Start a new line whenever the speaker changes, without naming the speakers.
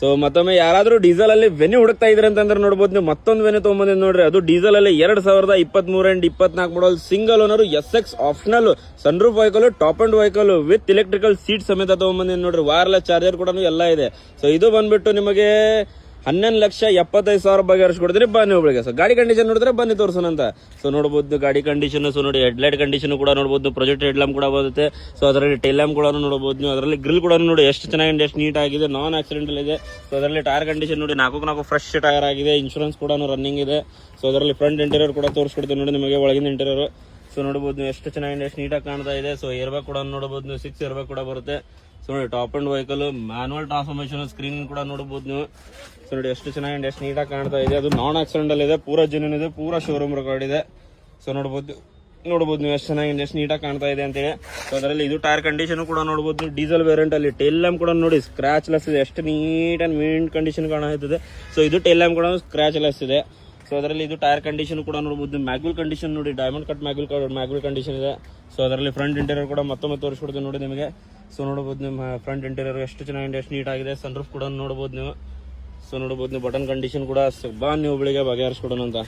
So ಮತ್ತೊಮ್ಮೆ ಯಾರಾದ್ರೂ diesel ಅಲ್ಲಿ ವೆನ್ಯೂ ಹುಡುಕ್ತಾ ಇದ್ರೆ ಅಂತಂದ್ರೆ ನೋಡ್ಬೋದು ನೀವು ಮತ್ತೊಂದು ವೆನ್ಯೂ ತಗೊಂಬಂದಿದ್ದು ನೋಡ್ರಿ. ಅದು ಡೀಸೆಲ್ ಅಲ್ಲಿ 2023 and 24 model single owner SX optional sunroof vehicle, top and vehicle with electrical seat ಸಮೇತ ತಗೊಂಬಂದಿದ್ದು ನೋಡ್ರಿ. ವೈರ್ಲೆಸ್ ಚಾರ್ಜರ್ ಕೂಡ ಎಲ್ಲ ಇದೆ. ಸೊ ಇದು ಬಂದ್ಬಿಟ್ಟು ನಿಮಗೆ 11,75,000 ಬಗೆಹರಿಸ್ಕೊಡ್ತೀನಿ ಬನ್ನಿ ಒಬ್ಬಳಿಗೆ. ಸೊ ಗಾಡಿ ಕಂಡೀಷನ್ ನೋಡಿದ್ರೆ ಬನ್ನಿ ತೋರ್ಸೋಣ ಅಂತ. ಸೊ ನೋಡಬಹುದು ಗಾಡಿ ಕಂಡೀಷನ್. ಸೊ ನೋಡಿ ಹೆಡ್ಲೈಟ್ ಕಂಡೀಷನ್ ಕೂಡ ನೋಡಬಹುದು, ಪ್ರೊಜೆಕ್ಟ್ ಹೆಡ್ ಲ್ಯಾಂಪ್ ಕೂಡ ಬರುತ್ತೆ. ಸೊ ಅದರಲ್ಲಿ ಟೈಲ್ ಲ್ಯಾಂಪ್ ಕೂಡ ನೋಡಬಹುದು ನೀವು. ಅದರಲ್ಲಿ ಗ್ರಿಲ್ ಕೂಡ ನೋಡಿ ಎಷ್ಟು ಚೆನ್ನಾಗಿದೆ, ಎಷ್ಟು ನೀಟ್ ಆಗಿದೆ, ನಾನ್ ಆಕ್ಸಿಡೆಂಟಲ್ ಇದೆ. ಸೊ ಅದರಲ್ಲಿ ಟೈರ್ ಕಂಡೀಷನ್ ನೋಡಿ 4 ಫ್ರೆಶ್ ಟೈರ್ ಆಗಿದೆ. ಇನ್ಶೂರೆನ್ಸ್ ಕೂಡ ರನ್ನಿಂಗ್ ಇದೆ. ಸೊ ಅದರಲ್ಲಿ ಫ್ರಂಟ್ ಇಂಟೀರಿಯರ್ ಕೂಡ ತೋರಿಸ್ಕೊಡ್ತೀನಿ ನೋಡಿ ನಿಮಗೆ, ಒಳಗಿನ ಇಂಟೀರಿಯರ್. ಸೊ ನೋಡಬಹುದು ನೀವು ಎಷ್ಟು ಚೆನ್ನಾಗಿದೆ, ಎಷ್ಟು ನೀಟಾಗಿ ಕಾಣ್ತಾ ಇದೆ. ಸೊ ಏರ್ ಬ್ಯಾಗ್ ಕೂಡ ನೋಡಬಹುದು ನೀವು, 6 ಏರ್ ಬ್ಯಾಗ್ ಕೂಡ ಬರುತ್ತೆ. ಸೊ ನೋಡಿ top and vehicle, manual transformation, screen ಕೂಡ ನೋಡಬಹುದು ನೀವು. ಸೊ ನೋಡಿ ಎಷ್ಟು ಚೆನ್ನಾಗಿದೆ, ಎಷ್ಟು ನೀಟಾಗಿ ಕಾಣ್ತಾ ಇದೆ. ಅದು ನಾನ್ ಆಕ್ಸಿಡೆಂಟಲ್ ಇದೆ, ಪೂರಾ ಜೆನ್ಯೂನ್ ಇದೆ, ಪೂರಾ ಶೋರೂಮ್ ರೆಕಾರ್ಡ್ ಇದೆ. ಸೊ ನೋಡಬಹುದು ನೀವು ಎಷ್ಟು ಚೆನ್ನಾಗಿದೆ, ಎಷ್ಟು ನೀಟಾಗಿ ಕಾಣ್ತಾ ಇದೆ ಅಂತೇಳಿ. ಸೊ ಅದರಲ್ಲಿ ಇದು ಟೈರ್ ಕಂಡೀಷನ್ ಕೂಡ ನೋಡಬಹುದು. ಡೀಸೆಲ್ ವೇರಿಯಂಟ್ ಅಲ್ಲಿ ಟೇಲ್ ಲ್ಯಾಂಪ್ ಕೂಡ ನೋಡಿ ಸ್ಕ್ರಾಚ್ ಲೆಸ್ ಇದೆ, ಎಷ್ಟು ನೀಟ್ ಅಂಡ್ ಮಿಂಟ್ ಕಂಡೀಷನ್ ಕಾಣುತ್ತದೆ. ಸೊ ಇದು ಟೇಲ್ ಲ್ಯಾಂಪ್ ಕೂಡ ಸ್ಕ್ರಾಚ್ ಲೆಸ್ ಇದೆ. ಸೊ ಅದರಲ್ಲಿ ಇದು ಟೈರ್ ಕಂಡೀಷನ್ ಕೂಡ ನೋಡಬಹುದು. ಮ್ಯಾಗ್ವಿಲ್ ಕಂಡೀಷನ್ ನೋಡಿ, ಡೈಮಂಡ್ ಕಟ್ ಮ್ಯಾಗ್ವಿಲ್ ಕಂಡೀಷನ್ ಇದೆ. ಸೊ ಅದರಲ್ಲಿ ಫ್ರಂಟ್ ಇಂಟೀರಿಯರ್ ಕೂಡ ಮತ್ತೊಮ್ಮೆ ತೋರಿಸ್ಕೊಡ್ತೀನಿ ನೋಡಿ ನಿಮಗೆ. ಸೊ ನೋಡಬಹುದು ನಿಮ್ಮ ಫ್ರಂಟ್ ಇಂಟೀರಿಯರ್ ಎಷ್ಟು ಚೆನ್ನಾಗಿದೆ, ಎಷ್ಟು ನೀಟ್ ಆಗಿದೆ. ಸನ್ರೂಫ್ ಕೂಡ ನೋಡಬಹುದು ನೀವು. ಸೊ ನೋಡಬಹುದು ನೀವು, ಬಟನ್ ಕಂಡೀಷನ್ ಕೂಡ ಬಾ ನೀವು ಒಬ್ಬಳಿಗೆ ಬಗೆಹರಿಸ್ಕೊಡೋಣ ಅಂತ.